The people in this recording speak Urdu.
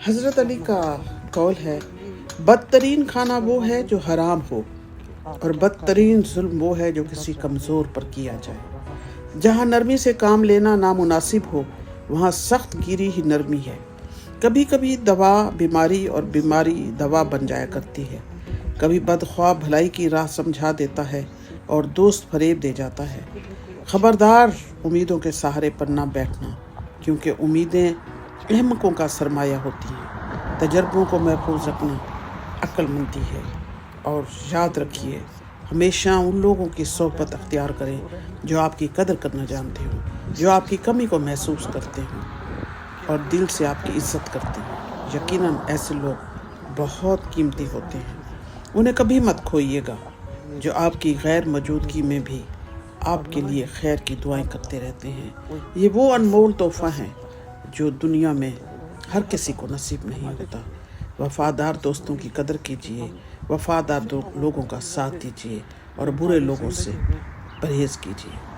حضرت علی کا قول ہے، بدترین کھانا وہ ہے جو حرام ہو، اور بدترین ظلم وہ ہے جو کسی کمزور پر کیا جائے۔ جہاں نرمی سے کام لینا نامناسب ہو، وہاں سخت گیری ہی نرمی ہے۔ کبھی کبھی دوا بیماری اور بیماری دوا بن جایا کرتی ہے۔ کبھی بدخواہ بھلائی کی راہ سمجھا دیتا ہے اور دوست فریب دے جاتا ہے۔ خبردار امیدوں کے سہارے پر نہ بیٹھنا، کیونکہ امیدیں احمقوں کا سرمایہ ہوتی ہیں۔ تجربوں کو محفوظ رکھنا عقل مندی ہے۔ اور یاد رکھیے، ہمیشہ ان لوگوں کی صحبت اختیار کریں جو آپ کی قدر کرنا جانتے ہوں، جو آپ کی کمی کو محسوس کرتے ہوں اور دل سے آپ کی عزت کرتے ہیں۔ یقیناً ایسے لوگ بہت قیمتی ہوتے ہیں، انہیں کبھی مت کھوئیے گا، جو آپ کی غیر موجودگی میں بھی آپ کے لیے خیر کی دعائیں کرتے رہتے ہیں۔ یہ وہ انمول تحفہ ہیں جو دنیا میں ہر کسی کو نصیب نہیں ہوتا۔ وفادار دوستوں کی قدر کیجیے، وفادار لوگوں کا ساتھ دیجیے اور برے لوگوں سے پرہیز کیجیے۔